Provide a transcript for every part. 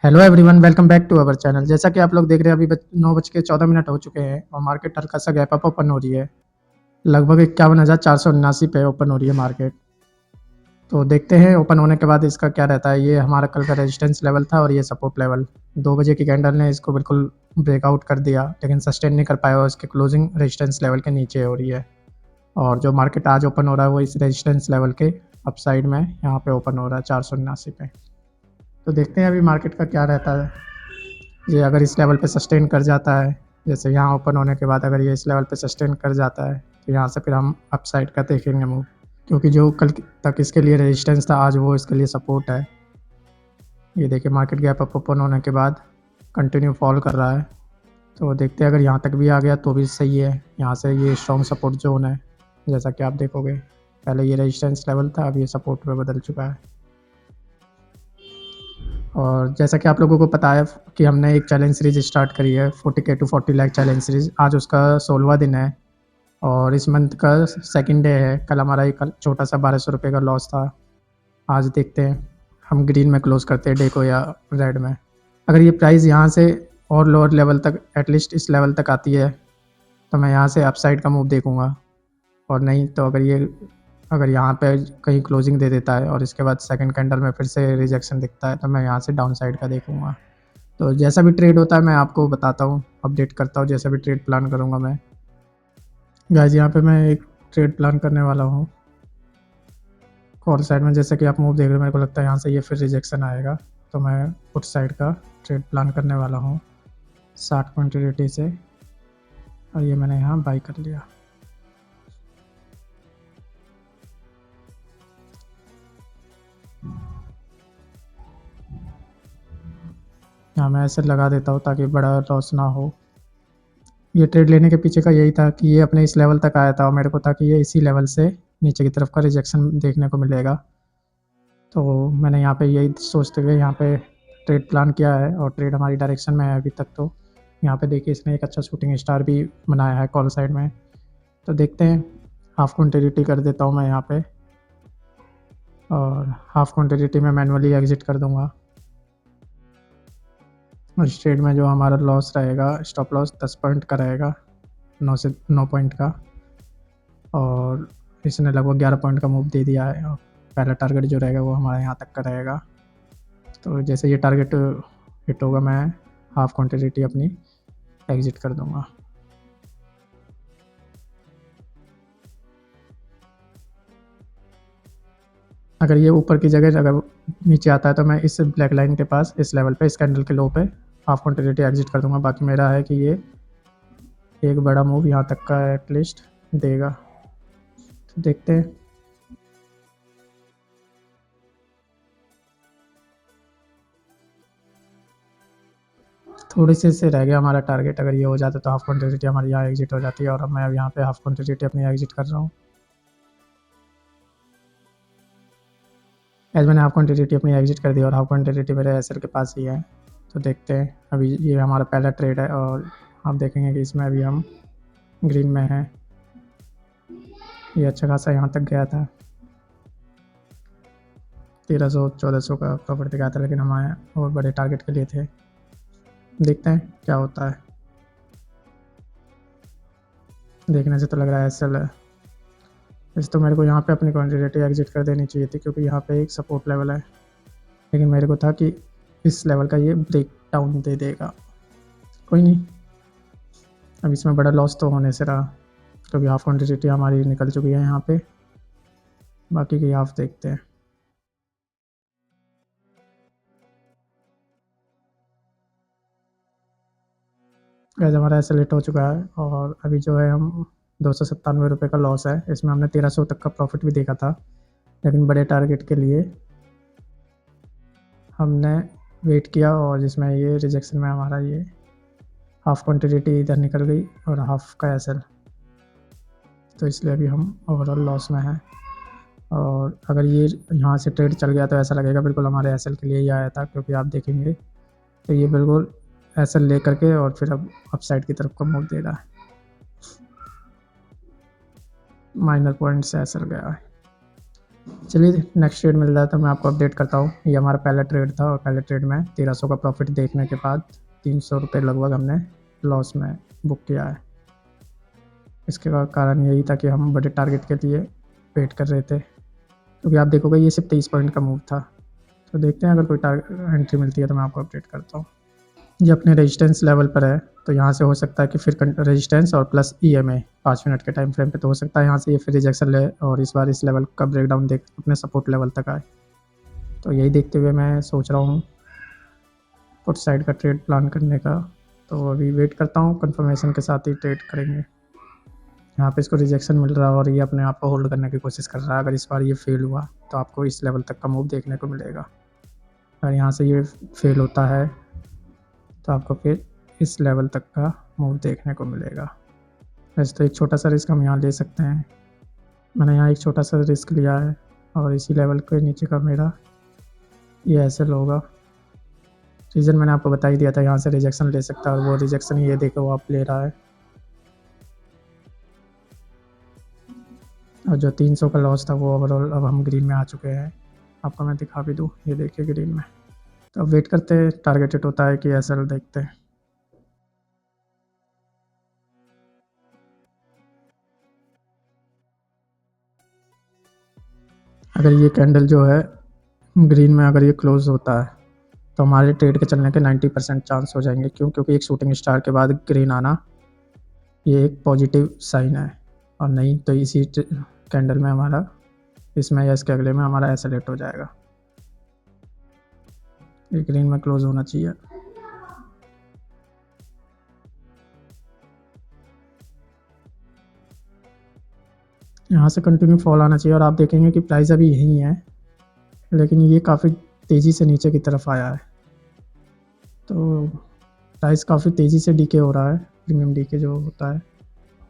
Hello everyone, welcome back to our channel. जैसा कि आप लोग देख रहे हैं, अभी 9:14 हो चुके हैं और मार्केट हल्का सा गैप अप ओपन हो रही है। लगभग 51,479 पे ओपन हो रही है मार्केट। तो देखते हैं ओपन होने के बाद इसका क्या रहता है। ये हमारा कल का रेजिस्टेंस लेवल था और ये सपोर्ट लेवल। 2 बजे की कैंडल ने इसको बिल्कुल ब्रेकआउट कर दिया, लेकिन सस्टेन नहीं कर पाया और इसके क्लोजिंग रेजिस्टेंस लेवल के नीचे हो रही है। और जो मार्केट आज ओपन हो रहा है वो इस रेजिस्टेंस लेवल के अपसाइड में यहाँ पे ओपन हो रहा है 479 पे। तो देखते हैं अभी मार्केट का क्या रहता है। ये अगर इस लेवल पे सस्टेन कर जाता है, जैसे यहाँ ओपन होने के बाद अगर ये इस लेवल पे सस्टेन कर जाता है, तो यहाँ से फिर हम अपसाइड का देखेंगे मूव। क्योंकि जो कल तक इसके लिए रेजिस्टेंस था, आज वो इसके लिए सपोर्ट है। ये देखिए मार्केट गैप अप ओपन होने के बाद कंटिन्यू फॉल कर रहा है। तो देखते हैं अगर यहाँ तक भी आ गया तो भी सही है। यहाँ से ये स्ट्रॉन्ग सपोर्ट जोन है, जैसा कि आप देखोगे। पहले ये रेजिस्टेंस लेवल था, अब ये सपोर्ट में बदल चुका है। और जैसा कि आप लोगों को पता है कि हमने एक चैलेंज सीरीज स्टार्ट करी है 40K to 40 lakh challenge series. आज उसका 16वां दिन है और इस मंथ का सेकंड डे है। कल हमारा एक छोटा सा 1200 रुपये का लॉस था। आज देखते हैं हम ग्रीन में क्लोज करते हैं डे को या रेड में। अगर ये प्राइस यहाँ से और लोअर लेवल तक, एटलीस्ट इस लेवल तक आती है, तो मैं यहाँ से अपसाइड का मूव देखूँगा। और नहीं तो अगर यहाँ पे कहीं क्लोजिंग दे देता है और इसके बाद सेकंड कैंडल में फिर से रिजेक्शन दिखता है, तो मैं यहाँ से डाउन साइड का देखूँगा। तो जैसा भी ट्रेड होता है मैं आपको बताता हूँ, अपडेट करता हूँ जैसा भी ट्रेड प्लान करूँगा मैं। गाइस यहाँ पे मैं एक ट्रेड प्लान करने वाला हूँ कॉल साइड में। जैसे कि आप मूव देख रहे हो, मेरे को लगता है यहाँ से ये फिर रिजेक्शन आएगा, तो मैं पुट साइड का ट्रेड प्लान करने वाला हूँ 60 क्वान्टिटी से। और ये मैंने यहाँ बाई कर लिया। यहाँ मैं ऐसे लगा देता हूँ ताकि बड़ा लॉस ना हो। ये ट्रेड लेने के पीछे का यही था कि ये अपने इस लेवल तक आया था और मेरे को था कि ये इसी लेवल से नीचे की तरफ का रिजेक्शन देखने को मिलेगा। तो मैंने यहाँ पे यही सोचते हुए यहाँ पे ट्रेड प्लान किया है और ट्रेड हमारी डायरेक्शन में है अभी तक। तो यहाँ पे देखिए इसने एक अच्छा शूटिंग स्टार भी बनाया है कॉल साइड में। तो देखते हैं, हाफ क्वान्टिटी कर देता हूँ मैं यहाँ पे और हाफ क्वान्टिटी में मैनुअली एग्जिट कर दूँगा। और इस ट्रेड में जो हमारा लॉस रहेगा, स्टॉप लॉस 10 पॉइंट का रहेगा, 9 पॉइंट का। और इसने लगभग 11 पॉइंट का मूव दे दिया है और पहला टारगेट जो रहेगा वो हमारे यहाँ तक का रहेगा। तो जैसे ये टारगेट हिट होगा, मैं हाफ क्वान्टिटी अपनी एग्जिट कर दूंगा। अगर ये ऊपर की जगह अगर नीचे आता है तो मैं इस ब्लैक लाइन के पास इस लेवल पे, इस कैंडल के लो पे हाफ क्वान्टिटी एग्जिट कर दूंगा। बाकी मेरा है कि ये एक बड़ा मूव यहाँ तक का एटलीस्ट देगा। तो देखते हैं। थोड़ी से रह गया हमारा टारगेट। अगर ये हो जाता तो हाफ क्वान्टिटी हमारी यहाँ एग्जिट हो जाती है और अब मैं अब यहाँ पे हाफ क्वान्टिटी अपनी एग्जिट कर रहा हूँ। एज मैंने हाफ क्वान्टिटी अपनी एग्जिट कर दी और हाफ क्वान्टिटी मेरे एसएल के पास ही है। तो देखते हैं, अभी ये हमारा पहला ट्रेड है और आप देखेंगे कि इसमें अभी हम ग्रीन में हैं। ये अच्छा खासा यहाँ तक गया था, 1300-1400 का प्रॉफिट दिखाया था, लेकिन हमारे और बड़े टारगेट के लिए थे। देखते हैं क्या होता है। देखने से तो लग रहा है एसएल है। वैसे तो मेरे को यहाँ पे अपनी क्वान्टिटी एग्जिट कर देनी चाहिए थी, क्योंकि यहाँ पे एक सपोर्ट लेवल है, लेकिन मेरे को था कि इस लेवल का ये ब्रेक डाउन दे देगा। कोई नहीं, अब इसमें बड़ा लॉस तो होने से रहा, क्योंकि हाफ क्वान्टिटी हमारी निकल चुकी है यहाँ पे। बाकी की हाफ देखते हैं। गैस हमारा ऐसे लेट हो चुका है और अभी जो है हम 297 रुपये का लॉस है। इसमें हमने 1300 तक का प्रॉफिट भी देखा था, लेकिन बड़े टारगेट के लिए हमने वेट किया और जिसमें ये रिजेक्शन में हमारा ये हाफ क्वान्टिटी इधर निकल गई और हाफ का एसएल। तो इसलिए अभी हम ओवरऑल लॉस में हैं। और अगर ये यहाँ से ट्रेड चल गया तो ऐसा लगेगा बिल्कुल हमारे एसएल के लिए ही आया था, क्योंकि आप देखेंगे तो ये बिल्कुल एसएल ले करके और फिर अब अपसाइड की तरफ का मूव दे रहा है। माइनर पॉइंट से एसएल गया है। चलिए नेक्स्ट ट्रेड मिल रहा है तो मैं आपको अपडेट करता हूँ। ये हमारा पहला ट्रेड था और पहले ट्रेड में 1300 का प्रॉफिट देखने के बाद 300 रुपये लगभग हमने लॉस में बुक किया है। इसके कारण यही था कि हम बड़े टारगेट के लिए वेट कर रहे थे, क्योंकि आप देखोगे ये सिर्फ 23 पॉइंट का मूव था। तो देखते हैं अगर कोई एंट्री मिलती है तो मैं आपको अपडेट करता हूँ। ये अपने रेजिस्टेंस लेवल पर है, तो यहाँ से हो सकता है कि फिर रेजिस्टेंस और प्लस EMA 5 मिनट के टाइम फ्रेम पे, तो हो सकता है यहाँ से ये फिर रिजेक्शन ले और इस बार इस लेवल का ब्रेकडाउन देख अपने सपोर्ट लेवल तक आए। तो यही देखते हुए मैं सोच रहा हूँ पुट साइड का ट्रेड प्लान करने का। तो अभी वेट करता हूँ, कंफर्मेशन के साथ ही ट्रेड करेंगे। यहाँ पे इसको रिजेक्शन मिल रहा है और ये अपने आप को होल्ड करने की कोशिश कर रहा है। अगर इस बार ये फेल हुआ तो आपको इस लेवल तक का मूव देखने को मिलेगा। अगर यहाँ से ये फेल होता है तो आपको फिर इस लेवल तक का मूव देखने को मिलेगा। वैसे तो एक छोटा सा रिस्क हम यहाँ ले सकते हैं, मैंने यहाँ एक छोटा सा रिस्क लिया है और इसी लेवल के नीचे का मेरा ये ऐसे होगा। रीज़न मैंने आपको बता ही दिया था, यहाँ से रिजेक्शन ले सकता है और वो रिजेक्शन ये देखो वो आप ले रहा है। और जो 300 का लॉस था वो ओवरऑल अब हम ग्रीन में आ चुके हैं। आपको मैं दिखा भी दूँ, ये देखिए ग्रीन में। तो अब वेट करते हैं टारगेट हिट होता है कि SL देखते हैं। अगर ये कैंडल जो है ग्रीन में अगर ये क्लोज होता है तो हमारे ट्रेड के चलने के 90% चांस हो जाएंगे। क्यों? क्योंकि एक शूटिंग स्टार के बाद ग्रीन आना ये एक पॉजिटिव साइन है, और नहीं तो इसी कैंडल में हमारा इसमें या इसके अगले में हमारा ऐसा लेट हो जाएगा। ये ग्रीन में क्लोज होना चाहिए। यहाँ से कंटिन्यू फॉल आना चाहिए और आप देखेंगे कि प्राइस अभी यही है, लेकिन ये काफ़ी तेज़ी से नीचे की तरफ आया है। तो प्राइस काफ़ी तेज़ी से डीके हो रहा है, प्रीमियम डीके जो होता है।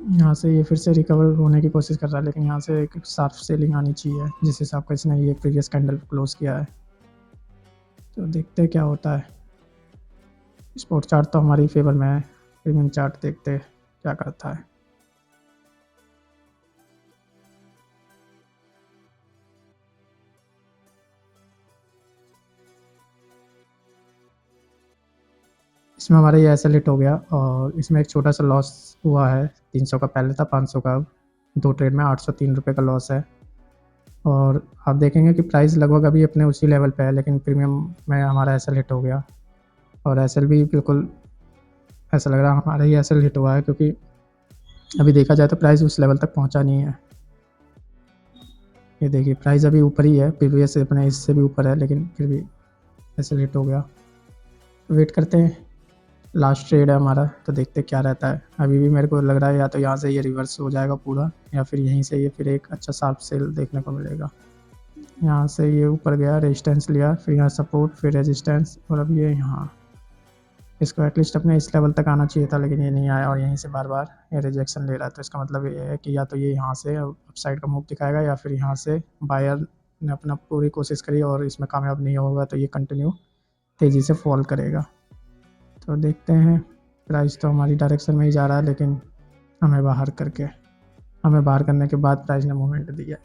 यहाँ से ये फिर से रिकवर होने की कोशिश कर रहा है, लेकिन यहाँ से एक शार्प सेलिंग आनी चाहिए जिस हिसाब का इसने ये प्रीवियस कैंडल क्लोज किया है। तो देखते हैं क्या होता है। स्पॉट चार्ट तो हमारी फेवर में है, प्रीमियम चार्ट देखते हैं क्या करता है। इसमें हमारा ये ऐसा हिट हो गया और इसमें एक छोटा सा लॉस हुआ है। 300 का पहले था, 500 का, दो ट्रेड में 803 रुपये का लॉस है। और आप देखेंगे कि प्राइस लगभग अभी अपने उसी लेवल पे है, लेकिन प्रीमियम में हमारा एस हिट हो गया और एस भी बिल्कुल ऐसा लग रहा है हमारा ही एस हिट हुआ है, क्योंकि अभी देखा जाए तो प्राइस उस लेवल तक पहुंचा नहीं है। ये देखिए प्राइस अभी ऊपर ही है, प्रीवियस से अपने इससे भी ऊपर है, लेकिन फिर भी ऐसे हिट हो गया। वेट करते हैं, लास्ट ट्रेड है हमारा, तो देखते क्या रहता है। अभी भी मेरे को लग रहा है या तो यहाँ से ये रिवर्स हो जाएगा पूरा, या फिर यहीं से ये फिर एक अच्छा शार्प सेल देखने को मिलेगा। यहाँ से ये ऊपर गया, रेजिस्टेंस लिया, फिर यहाँ सपोर्ट, फिर रेजिस्टेंस, और अब ये यहाँ इसको एटलीस्ट अपने इस लेवल तक आना चाहिए था, लेकिन ये नहीं आया और यहीं से बार बार ये रिजेक्शन ले रहा है। तो इसका मतलब ये है कि या तो ये यहाँ से अपसाइड का मूव दिखाएगा, या फिर यहाँ से बायर ने अपना पूरी कोशिश करी और इसमें कामयाब नहीं होगा तो ये कंटिन्यू तेज़ी से फॉल करेगा। तो देखते हैं, प्राइस तो हमारी डायरेक्शन में ही जा रहा है, लेकिन हमें बाहर करने के बाद प्राइस ने मूवमेंट दिया।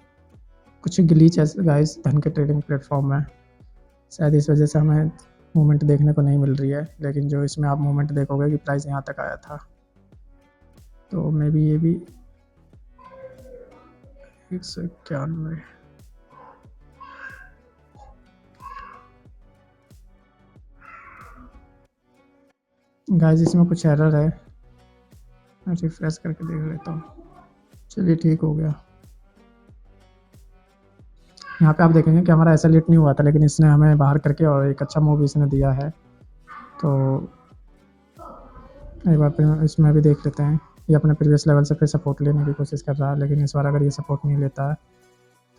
कुछ ग्लिच है गाइस धन के ट्रेडिंग प्लेटफॉर्म में, शायद इस वजह से हमें मूवमेंट देखने को नहीं मिल रही है। लेकिन जो इसमें आप मूवमेंट देखोगे कि प्राइस यहाँ तक आया था, तो मे बी ये भी 191। गाइस इसमें कुछ एरर है, मैं रिफ्रेश करके देख लेता हूँ। चलिए ठीक हो गया। यहाँ पे आप देखेंगे कि हमारा ऐसा लेट नहीं हुआ था, लेकिन इसने हमें बाहर करके और एक अच्छा मूव इसने दिया है। तो एक बार इसमें भी देख लेते हैं। ये अपने प्रीवियस लेवल से फिर सपोर्ट लेने की कोशिश कर रहा है, लेकिन इस बार अगर ये सपोर्ट नहीं लेता है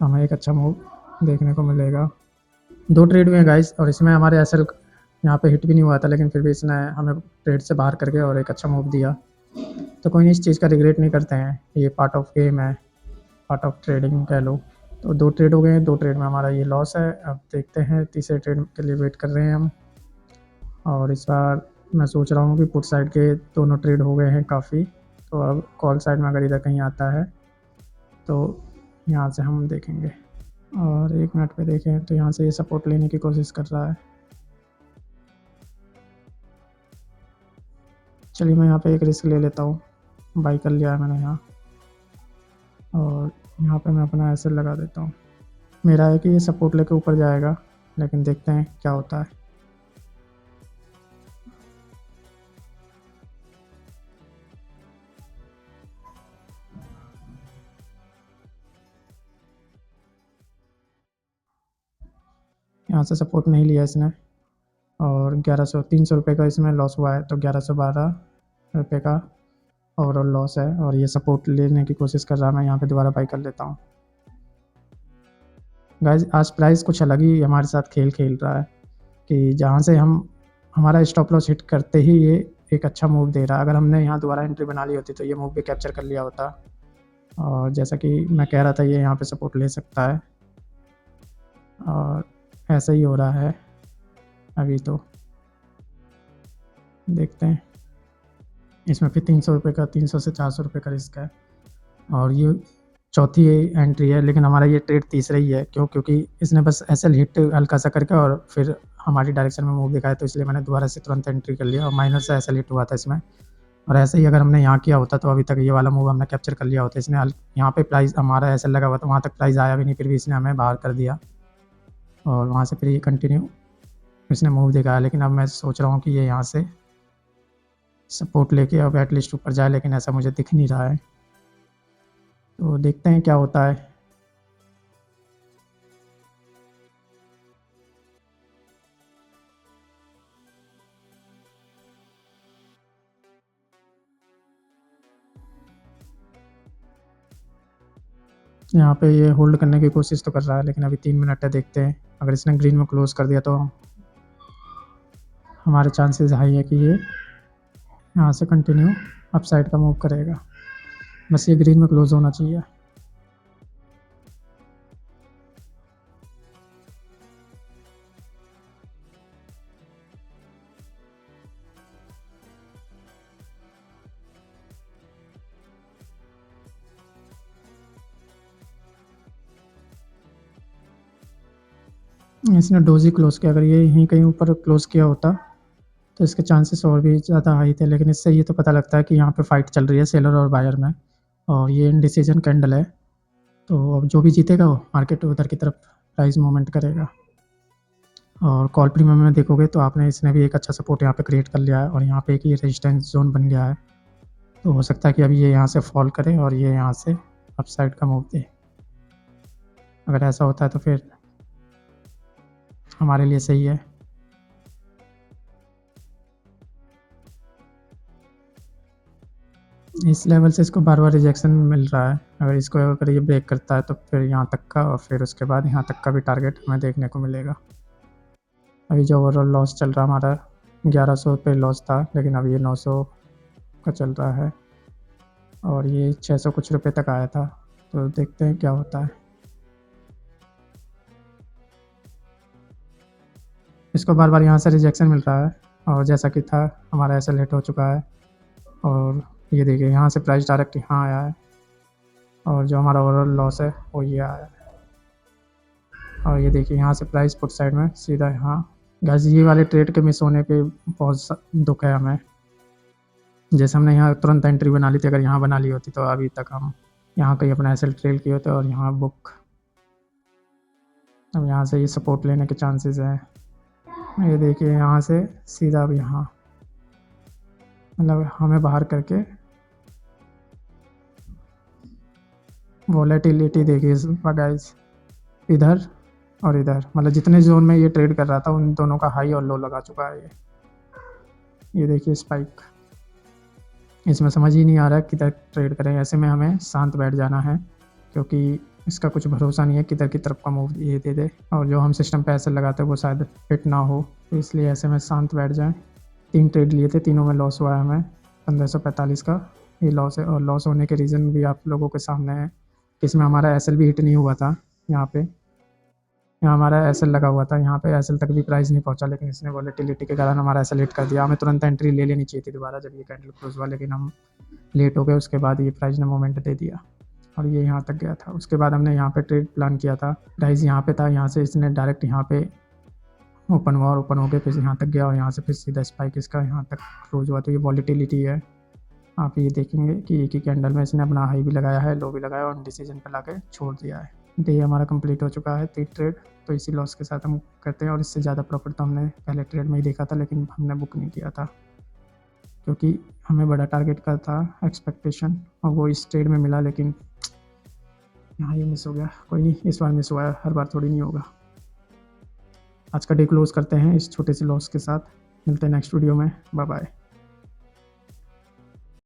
तो हमें एक अच्छा मूव देखने को मिलेगा। दो ट्रेड हुए हैं गाइस, और इसमें हमारे एसएल यहाँ पे हिट भी नहीं हुआ था, लेकिन फिर भी इसने हमें ट्रेड से बाहर करके और एक अच्छा मूव दिया। तो कोई नहीं, इस चीज़ का रिग्रेट नहीं करते हैं, ये पार्ट ऑफ गेम है, पार्ट ऑफ ट्रेडिंग कह लो। तो दो ट्रेड हो गए हैं, दो ट्रेड में हमारा ये लॉस है। अब देखते हैं, तीसरे ट्रेड के लिए वेट कर रहे हैं हम। और इस बार मैं सोच रहा हूँ कि पुट साइड के दोनों ट्रेड हो गए हैं काफ़ी, तो अब कॉल साइड में अगर इधर कहीं आता है तो यहाँ से हम देखेंगे। और 1 मिनट पे देखें तो यहाँ से ये सपोर्ट लेने की कोशिश कर रहा है। चलिए मैं यहाँ पे एक रिस्क ले लेता हूँ, बाई कर लिया है मैंने यहाँ, और यहाँ पे मैं अपना एसेट लगा देता हूँ। मेरा है कि ये सपोर्ट लेके ऊपर जाएगा, लेकिन देखते हैं क्या होता है। यहाँ से सपोर्ट नहीं लिया इसने, और 300 रुपये का इसमें लॉस हुआ है, तो 1112 रुपये का ओवरऑल लॉस है। और ये सपोर्ट लेने की कोशिश कर रहा है, मैं यहाँ पे दोबारा बाई कर लेता हूँ। गाइस आज प्राइस कुछ अलग ही हमारे साथ खेल खेल रहा है कि जहाँ से हमारा स्टॉप लॉस हिट करते ही ये एक अच्छा मूव दे रहा है। अगर हमने यहाँ दोबारा एंट्री बना ली होती तो ये मूव भी कैप्चर कर लिया होता, और जैसा कि मैं कह रहा था ये यहाँ पे सपोर्ट ले सकता है, और ऐसा ही हो रहा है अभी। तो देखते हैं, इसमें फिर 300 रुपये का, 300 से 400 रुपये का रिस्क है, और ये चौथी एंट्री है, लेकिन हमारा ये ट्रेड तीसरा ही है। क्योंकि इसने बस एसएल हिट हल्का सा करके और फिर हमारी डायरेक्शन में मूव दिखाया, तो इसलिए मैंने दोबारा से तुरंत एंट्री कर लिया, और माइनर से एसएल हिट हुआ था इसमें। और ऐसे ही अगर हमने यहाँ किया होता तो अभी तक ये वाला मूव हमने कैप्चर कर लिया होता। इसने यहाँ पे प्राइस हमारा एसएल लगा हुआ था, वहाँ तक प्राइस आया भी नहीं, फिर भी इसने हमें बाहर कर दिया, और वहाँ से फिर ये कंटिन्यू इसने मूव दिखाया। लेकिन अब मैं सोच रहा हूँ कि ये यहाँ से सपोर्ट लेके अब एटलीस्ट ऊपर जाए, लेकिन ऐसा मुझे दिख नहीं रहा है, तो देखते हैं क्या होता है। यहाँ पे ये होल्ड करने की कोशिश तो कर रहा है, लेकिन अभी 3 मिनट है, देखते हैं। अगर इसने ग्रीन में क्लोज कर दिया तो हमारे चांसेस हाई है कि ये यहाँ से कंटिन्यू अप साइड का मूव करेगा। बस ये ग्रीन में क्लोज होना चाहिए। इसने डोजी क्लोज किया, अगर ये यहीं कहीं ऊपर क्लोज किया होता तो इसके चांसेस और भी ज़्यादा हाई थे। लेकिन इससे ये तो पता लगता है कि यहाँ पे फाइट चल रही है सेलर और बायर में, और ये इनडिसीजन कैंडल है। तो अब जो भी जीतेगा वो मार्केट उधर की तरफ प्राइस मूवमेंट करेगा। और कॉल प्रीमियम में देखोगे तो आपने इसने भी एक अच्छा सपोर्ट यहाँ पे क्रिएट कर लिया है, और यहाँ पे एक ये रेजिस्टेंस जोन बन गया है। तो हो सकता है कि अभी ये यहाँ से फॉल करे और ये यहाँ से अप साइड का मूव दे। अगर ऐसा होता है तो फिर हमारे लिए सही है। इस लेवल से इसको बार बार रिजेक्शन मिल रहा है। अगर ये ब्रेक करता है तो फिर यहाँ तक का, और फिर उसके बाद यहाँ तक का भी टारगेट हमें देखने को मिलेगा। अभी जो ओवरऑल लॉस चल रहा हमारा 1100 पे लॉस था, लेकिन अभी ये 900 का चल रहा है, और ये 600 कुछ रुपए तक आया था। तो देखते हैं क्या होता है। इसको बार बार यहाँ से रिजेक्शन मिल रहा है, और जैसा कि था हमारा ऐसा लेट हो चुका है, और ये देखिए यहाँ से प्राइस डायरेक्ट यहाँ आया है, और जो हमारा ओवरऑल लॉस है वो ये आया है। और ये देखिए यहाँ से प्राइस पुट साइड में सीधा यहाँ। गाइस ये वाले ट्रेड के मिस होने पे बहुत दुख है हमें। जैसे हमने यहाँ तुरंत एंट्री बना ली थी, अगर यहाँ बना ली होती तो अभी तक हम यहाँ कहीं अपना एसएल ट्रेल किए होते, और यहाँ बुक। अब यहाँ से ये सपोर्ट लेने के चांसेस हैं। ये देखिए यहाँ से सीधा अब यहाँ, मतलब हमें बाहर करके वॉलेटिलिटी देखिए गाइस, इधर और इधर, मतलब जितने जोन में ये ट्रेड कर रहा था उन दोनों का हाई और लो लगा चुका है ये देखिए स्पाइक। इसमें समझ ही नहीं आ रहा है किधर ट्रेड करें। ऐसे में हमें शांत बैठ जाना है, क्योंकि इसका कुछ भरोसा नहीं है किधर की तरफ का मूव ये दे दे, और जो हम सिस्टम पे ऐसे लगाते हैं वो शायद फिट ना हो, तो इसलिए ऐसे में शांत बैठ जाएं। 3 ट्रेड लिए थे, तीनों में लॉस हुआ है हमें 1545 का ये लॉस है। और लॉस होने के रीज़न भी आप लोगों के सामने है। इसमें हमारा एसएल भी हिट नहीं हुआ था। यहाँ हमारा एसएल लगा हुआ था, यहाँ पे एसएल तक भी प्राइस नहीं पहुँचा, लेकिन इसने वॉलेटिलिटी के कारण हमारा एसएल हिट कर दिया। हमें तुरंत एंट्री ले लेनी चाहिए थी दोबारा जब ये कैंडल क्लोज हुआ, लेकिन हम लेट हो गए। उसके बाद ये प्राइस ने मोमेंट दे दिया। और ये यहाँ तक गया था। उसके बाद हमने यहाँ पे ट्रेड प्लान किया था, प्राइस यहाँ पे था, यहाँ से इसने डायरेक्ट यहाँ पे ओपन हुआ और ओपन हो गया, फिर यहाँ तक गया और यहाँ से फिर सीधा स्पाइक इसका यहाँ तक क्लोज हुआ। तो ये वॉलीटिलिटी है। आप ये देखेंगे कि एक ही कैंडल में इसने अपना हाई भी लगाया है, लो भी लगाया और डिसीजन पर लाके छोड़ दिया है। डे हमारा कंप्लीट हो चुका है 3 ट्रेड। तो इसी लॉस के साथ हम करते हैं, और इससे ज़्यादा प्रॉफिट तो हमने पहले ट्रेड में ही देखा था, लेकिन हमने बुक नहीं किया था क्योंकि हमें बड़ा टारगेट का था एक्सपेक्टेशन, और वो इस ट्रेड में मिला, लेकिन यहाँ ये मिस हो गया। कोई नहीं, इस बार मिस हुआ है, हर बार थोड़ी नहीं होगा। आज का डे क्लोज करते हैं इस छोटे से लॉस के साथ। मिलते हैं नेक्स्ट वीडियो में। Bye bye.